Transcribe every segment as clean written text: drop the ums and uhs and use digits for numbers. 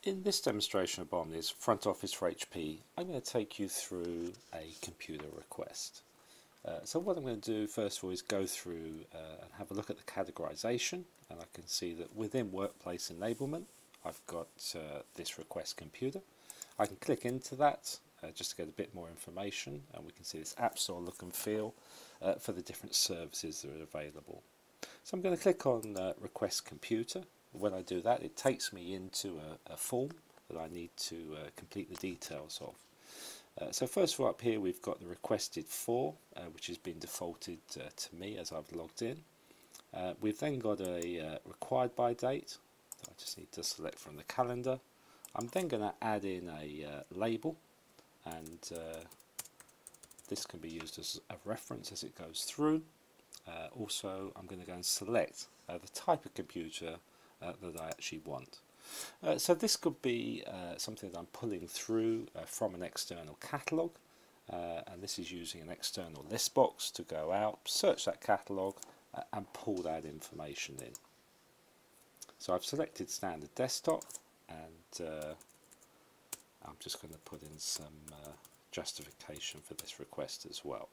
In this demonstration of Biomni's Front Office for HP, I'm going to take you through a computer request. So what I'm going to do first of all is go through and have a look at the categorization, and I can see that within Workplace Enablement I've got this request computer. I can click into that just to get a bit more information, and we can see this App Store look and feel for the different services that are available. So I'm going to click on Request Computer. When I do that, it takes me into a form that I need to complete the details of. So first of all, up here we've got the requested for, which has been defaulted to me as I've logged in. We've then got a required by date that I just need to select from the calendar. I'm then going to add in a label, and this can be used as a reference as it goes through. Also, I'm going to go and select the type of computer that I actually want. So this could be something that I'm pulling through from an external catalogue, and this is using an external list box to go out, search that catalogue and pull that information in. So I've selected standard desktop, and I'm just going to put in some justification for this request as well.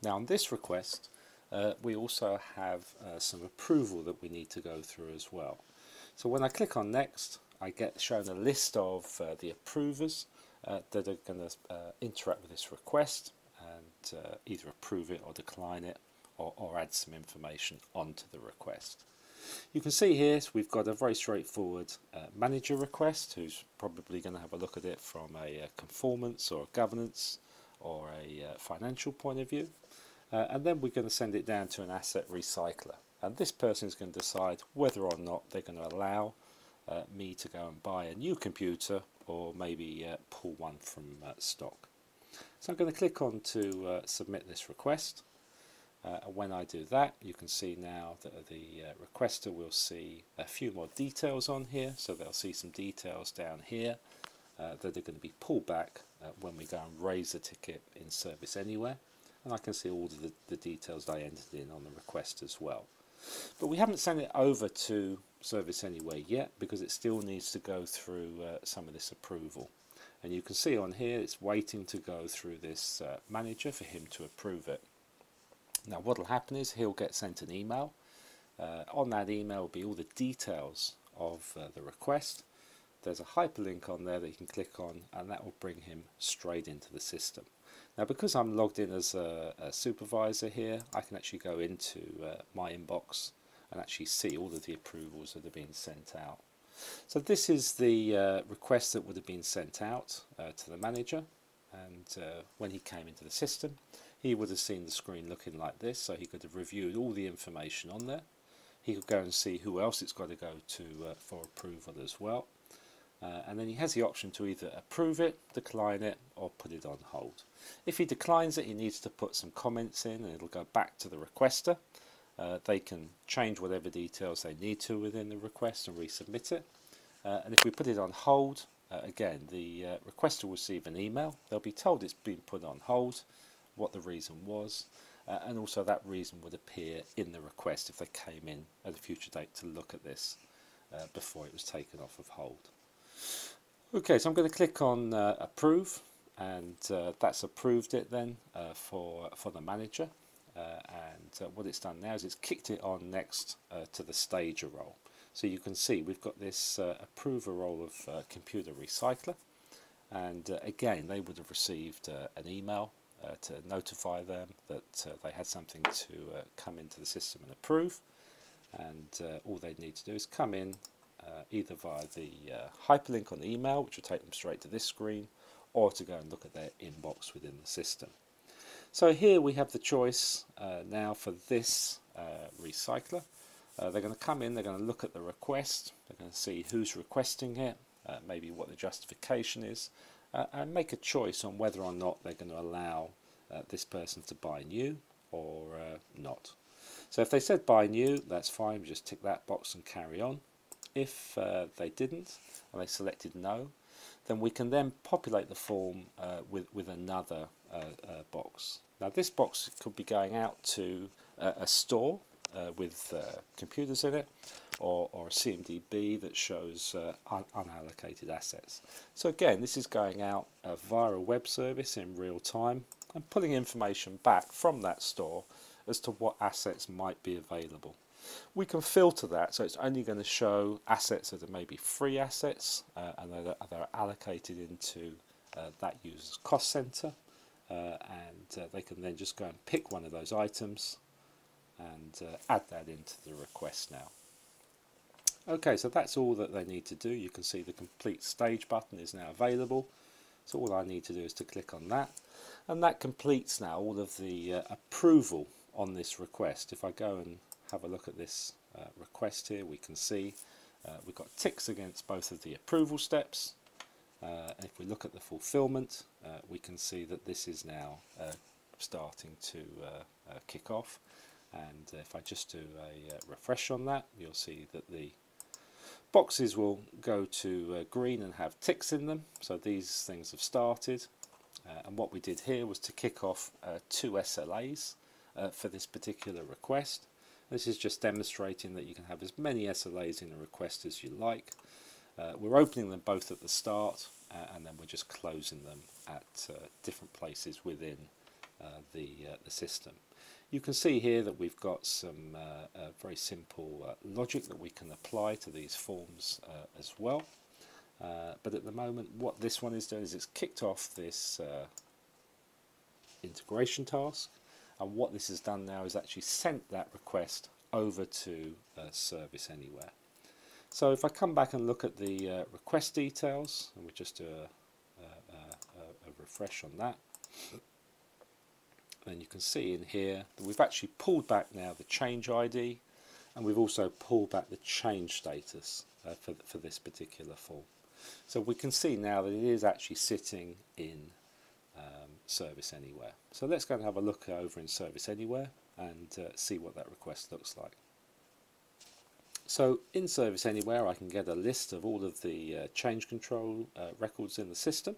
Now on this request we also have some approval that we need to go through as well. So when I click on next, I get shown a list of the approvers that are going to interact with this request and either approve it or decline it, or add some information onto the request. You can see here we've got a very straightforward manager request, who's probably going to have a look at it from a conformance or a governance or a financial point of view. And then we're going to send it down to an asset recycler, and this person is going to decide whether or not they're going to allow me to go and buy a new computer, or maybe pull one from stock. So I'm going to click on to submit this request, and when I do that, you can see now that the requester will see a few more details on here. So they'll see some details down here that are going to be pulled back when we go and raise the ticket in Service Anywhere. And I can see all of the details I entered in on the request as well. But we haven't sent it over to Service Anywhere yet, because it still needs to go through some of this approval. And you can see on here it's waiting to go through this manager for him to approve it. Now what will happen is he'll get sent an email. On that email will be all the details of the request. There's a hyperlink on there that you can click on, and that will bring him straight into the system. Now because I'm logged in as a supervisor here, I can actually go into my inbox and actually see all of the approvals that have been sent out. So this is the request that would have been sent out to the manager, and when he came into the system he would have seen the screen looking like this, so he could have reviewed all the information on there. He could go and see who else it's got to go to for approval as well. And then he has the option to either approve it, decline it, or put it on hold. If he declines it, he needs to put some comments in, and it'll go back to the requester. They can change whatever details they need to within the request and resubmit it. And if we put it on hold, again, the requester will receive an email. They'll be told it's been put on hold, what the reason was, and also that reason would appear in the request if they came in at a future date to look at this before it was taken off of hold. Okay, so I'm going to click on approve, and that's approved it then for the manager. And what it's done now is it's kicked it on next to the stager role. So you can see we've got this approver role of computer recycler, and again they would have received an email to notify them that they had something to come into the system and approve, and all they need to do is come in either via the hyperlink on the email, which will take them straight to this screen, or to go and look at their inbox within the system. So here we have the choice now for this recycler. They're going to come in, they're going to look at the request, they're going to see who's requesting it, maybe what the justification is, and make a choice on whether or not they're going to allow this person to buy new or not. So if they said buy new, that's fine, we just tick that box and carry on. If they didn't, and they selected no, then we can then populate the form with another box. Now this box could be going out to a store with computers in it, or a CMDB that shows unallocated assets. So again, this is going out via a web service in real time and pulling information back from that store as to what assets might be available. We can filter that, so it's only going to show assets that are maybe free assets and that are allocated into that user's cost center, and they can then just go and pick one of those items and add that into the request now. Okay, so that's all that they need to do. You can see the complete stage button is now available. So all I need to do is to click on that, and that completes now all of the approval on this request. If I go and have a look at this request here, we can see we've got ticks against both of the approval steps. If we look at the fulfillment, we can see that this is now starting to kick off. And if I just do a refresh on that, you'll see that the boxes will go to green and have ticks in them. So these things have started. And what we did here was to kick off 2 SLAs for this particular request. This is just demonstrating that you can have as many SLAs in a request as you like. We're opening them both at the start, and then we're just closing them at different places within the system. You can see here that we've got some very simple logic that we can apply to these forms as well. But at the moment, what this one is doing is it's kicked off this integration task, and what this has done now is actually sent that request over to Service Anywhere. So if I come back and look at the request details, and we just do a refresh on that, then you can see in here that we've actually pulled back now the change ID, and we've also pulled back the change status for this particular form. So we can see now that it is actually sitting in Service Anywhere. So let's go and have a look over in Service Anywhere and see what that request looks like. So in Service Anywhere, I can get a list of all of the change control records in the system.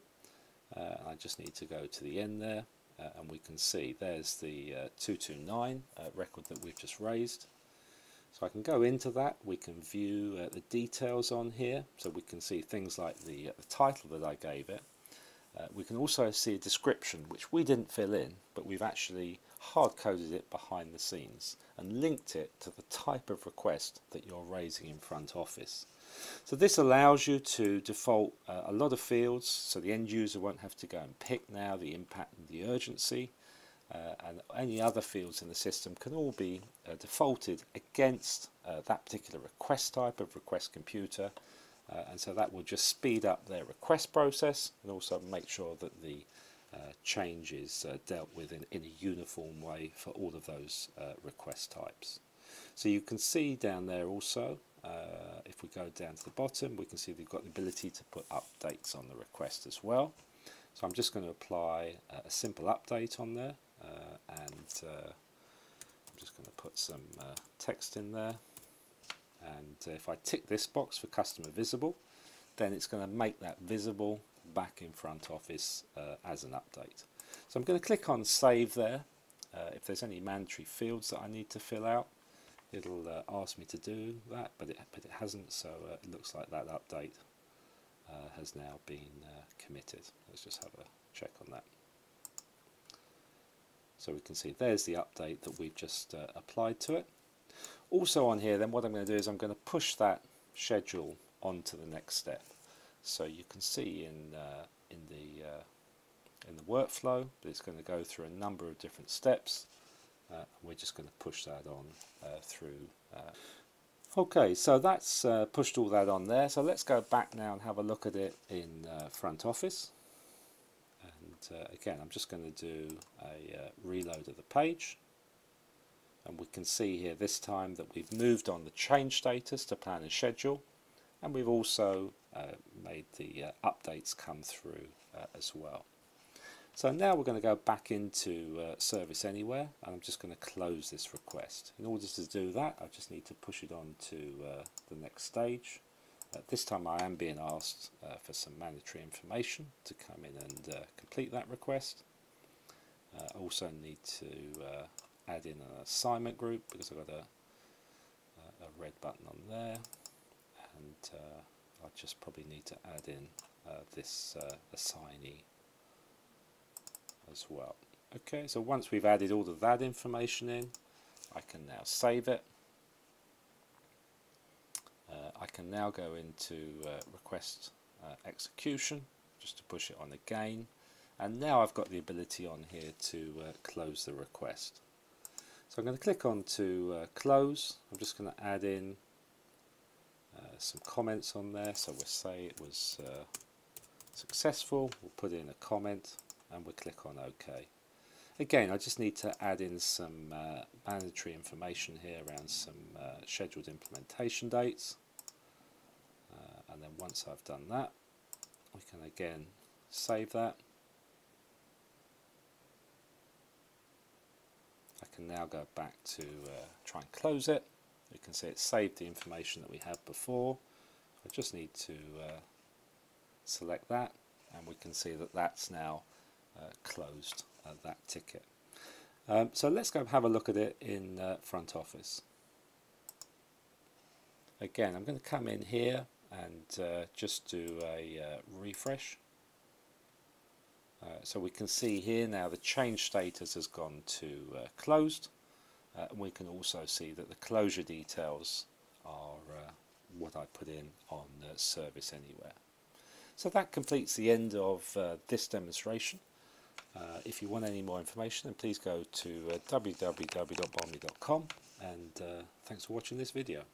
I just need to go to the end there, and we can see there's the 229 record that we've just raised. So I can go into that, we can view the details on here, so we can see things like the title that I gave it. We can also see a description, which we didn't fill in, but we've actually hard-coded it behind the scenes and linked it to the type of request that you're raising in Front Office. So this allows you to default a lot of fields, so the end user won't have to go and pick now the impact and the urgency, and any other fields in the system can all be defaulted against that particular request type of request computer, and so that will just speed up their request process and also make sure that the change is dealt with in a uniform way for all of those request types. So you can see down there also, if we go down to the bottom, we can see we've got the ability to put updates on the request as well. So I'm just going to apply a simple update on there, and I'm just going to put some text in there, and if I tick this box for customer visible, then it's going to make that visible back in Front Office as an update. So I'm going to click on save there. If there's any mandatory fields that I need to fill out, it'll ask me to do that, but it hasn't, so it looks like that update has now been committed. Let's just have a check on that. So we can see there's the update that we've just applied to it. Also on here, then what I'm going to do is I'm going to push that schedule onto the next step. So you can see in the workflow that it's going to go through a number of different steps. We're just going to push that on through. Okay, so that's pushed all that on there. So let's go back now and have a look at it in Front Office. And again, I'm just going to do a reload of the page. And we can see here this time that we've moved on the change status to plan and schedule. And we've also made the updates come through as well. So now we're going to go back into Service Anywhere, and I'm just going to close this request. In order to do that, I just need to push it on to the next stage. This time I am being asked for some mandatory information to come in and complete that request. I also need to add in an assignment group because I've got a red button on there, and I just probably need to add in this assignee as well. Okay, so once we've added all of that information in, I can now save it. I can now go into request execution just to push it on again, and now I've got the ability on here to close the request. So I'm going to click on to close. I'm just going to add in some comments on there. So we'll say it was successful, we'll put in a comment, and we'll click on OK. Again, I just need to add in some mandatory information here around some scheduled implementation dates, and then once I've done that, we can again save that. I can now go back to try and close it. You can see it saved the information that we had before. I just need to select that, and we can see that that's now closed that ticket. So let's go have a look at it in Front Office. Again, I'm going to come in here and just do a refresh. So we can see here now the change status has gone to closed, and we can also see that the closure details are what I put in on Service Anywhere. So that completes the end of this demonstration. If you want any more information, then please go to www.biomni.com, and thanks for watching this video.